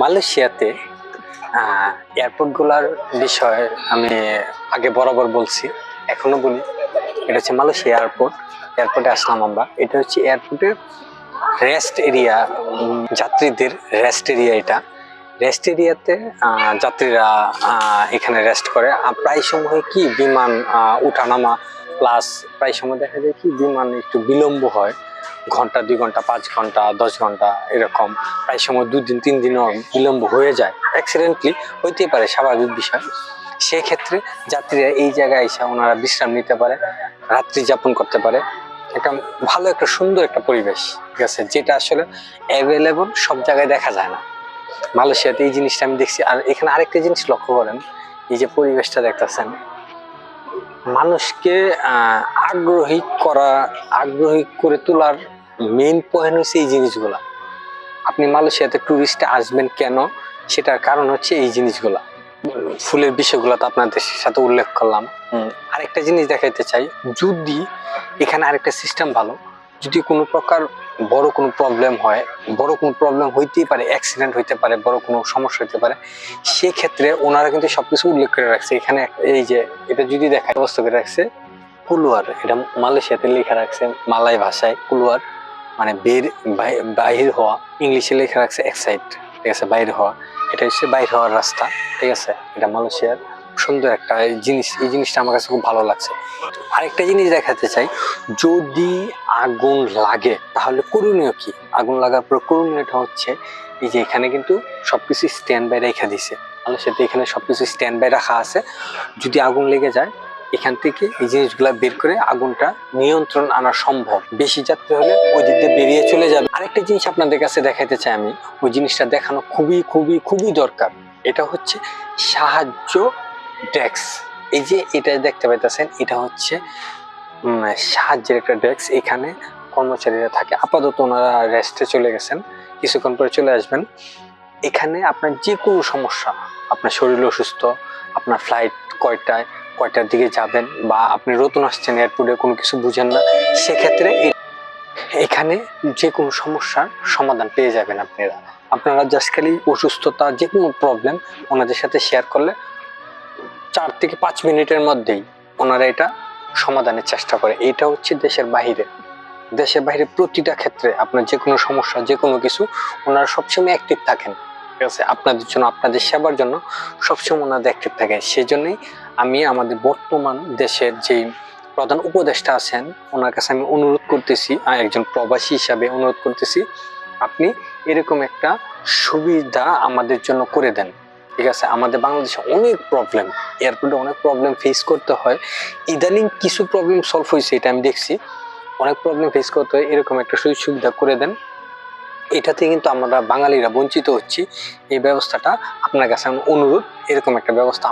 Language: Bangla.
মালয়েশিয়াতে এয়ারপোর্টগুলোর বিষয়ে আমি আগে বরাবর বলছি, এখনো বলি। এটা হচ্ছে মালয়েশিয়া এয়ারপোর্ট। এয়ারপোর্টে আসলাম আমরা। এটা হচ্ছে এয়ারপোর্টের রেস্ট এরিয়া, যাত্রীদের রেস্ট এরিয়া। এটা রেস্ট এরিয়াতে যাত্রীরা এখানে রেস্ট করে। প্রায় সময় কি বিমান উঠানামা, প্লাস প্রায় সময় দেখা যায় কি বিমান একটু বিলম্ব হয়, ঘন্টা 2 ঘন্টা 5 ঘন্টা 10 ঘন্টা এরকম। প্রায় সময় 2 দিন 3 দিনও বিলম্ব হয়ে যায়। অ্যাক্সিডেন্টলি হইতেই পারে, স্বাভাবিক বিষয়। সেক্ষেত্রে যাত্রীরা এই জায়গায় এসে ওনারা বিশ্রাম নিতে পারে, রাত্রি যাপন করতে পারে। একটা ভালো একটা সুন্দর একটা পরিবেশ, ঠিক আছে, যেটা আসলে অ্যাভেলেবল সব জায়গায় দেখা যায় না। মালয়েশিয়াতে এই জিনিসটা আমি দেখছি। আর এখানে আরেকটা জিনিস লক্ষ্য করেন, এই যে পরিবেশটা দেখতেছেন, মানুষকে আগ্রহী করে তোলার মেইন পয়েন্ট হচ্ছে এই জিনিসগুলা। আপনি মালয়েশিয়াতে টুরিস্টে আসবেন কেন, সেটার কারণ হচ্ছে এই জিনিসগুলা। ফুলের বিষয়গুলো তো আপনাদের সাথে উল্লেখ করলাম। আরেকটা জিনিস দেখাইতে চাই, যদি এখানে আরেকটা সিস্টেম ভালো, যদি কোনো প্রকার বড় কোনো প্রবলেম হয়, বড় কোনো প্রবলেম হইতেই পারে, অ্যাক্সিডেন্ট হইতে পারে, বড় কোনো সমস্যা হইতে পারে, সেক্ষেত্রে ওনারা কিন্তু সবকিছু উল্লেখ করে রাখছে। এখানে এই যে এটা যদি দেখা ব্যবস্থা করে রাখছে কুলুয়ার, এটা মালয়েশিয়াতে লেখা রাখছে মালয় ভাষায় কুলুয়ার, মানে বাহির হওয়া। ইংলিশে লেখা রাখছে এক্সাইট, ঠিক আছে, বাইরে হওয়া। এটা হচ্ছে বাইরে হওয়ার রাস্তা, ঠিক আছে। এটা মালয়েশিয়ার সুন্দর একটা জিনিস। এই জিনিসটা আমার কাছে খুব ভালো লাগছে। আরেকটা জিনিস দেখাতে চাই, যদি আগুন লাগে তাহলে করণীয় কি। আগুন লাগার পর করণীয়টা হচ্ছে এই যে এখানে কিন্তু সবকিছু স্ট্যান্ড বাই রেখে দিছে। মালয়েশিয়াতে এখানে সবকিছু স্ট্যান্ড বাই রাখা আছে। যদি আগুন লেগে যায়, এখান থেকে এই জিনিসগুলা বের করে আগুনটা নিয়ন্ত্রণ আনা সম্ভব। বেশি যাত্রী হলে ওই দিক দিয়ে বেরিয়ে চলে যাবে। আরেকটা জিনিস আপনাদের কাছে দেখাইতে চাই আমি, ওই জিনিসটা দেখানো খুবই খুবই খুবই দরকার। এটা হচ্ছে সাহায্য ডেস্ক। এই যে এটা দেখতে পাইতেছেন, এটা হচ্ছে সাহায্যের একটা ডেস্ক। এখানে কর্মচারীরা থাকে। আপাতত ওনারা রেস্টে চলে গেছেন, কিছুক্ষণ পরে চলে আসবেন। এখানে আপনার যে কোনো সমস্যা, আপনার শরীর অসুস্থ, আপনার ফ্লাইট কয়টার দিকে যাবেন, বা আপনি নতুন আসছেন এয়ারপোর্টে, কোনো কিছু বুঝেন না, সেক্ষেত্রে এখানে যে কোনো সমস্যার সমাধান পেয়ে যাবেন আপনারা জাস্ট খালি অসুস্থতা, যে কোনো প্রবলেম ওনাদের সাথে শেয়ার করলে 4 থেকে 5 মিনিটের মধ্যেই ওনারা এটা সমাধানের চেষ্টা করে। এটা হচ্ছে দেশের বাইরে প্রতিটা ক্ষেত্রে আপনার যে কোনো সমস্যা, যে কোনো কিছু, ওনারা সবসময় অ্যাক্টিভ থাকেন, ঠিক আছে। আপনাদের জন্য, আপনাদের সেবার জন্য সবসময় ওনারা অ্যাক্টিভ থাকেন। সেই জন্যই আমি আমাদের বর্তমান দেশের যে প্রধান উপদেষ্টা আছেন, ওনার কাছে আমি অনুরোধ করতেছি, একজন প্রবাসী হিসাবে অনুরোধ করতেছি, আপনি এরকম একটা সুবিধা আমাদের জন্য করে দেন, ঠিক আছে। আমাদের বাংলাদেশে অনেক প্রবলেম, এয়ারপোর্টে অনেক প্রবলেম ফেস করতে হয়। ইদানিং কিছু প্রবলেম সলভ হয়েছে, এটা আমি দেখছি। অনেক প্রবলেম ফেস করতে হয়, এরকম একটা সুযোগ সুবিধা করে দেন। এটাতে কিন্তু আমরা বাঙালিরা বঞ্চিত হচ্ছি। এই ব্যবস্থাটা আপনার কাছে আমি অনুরোধ, এরকম একটা ব্যবস্থা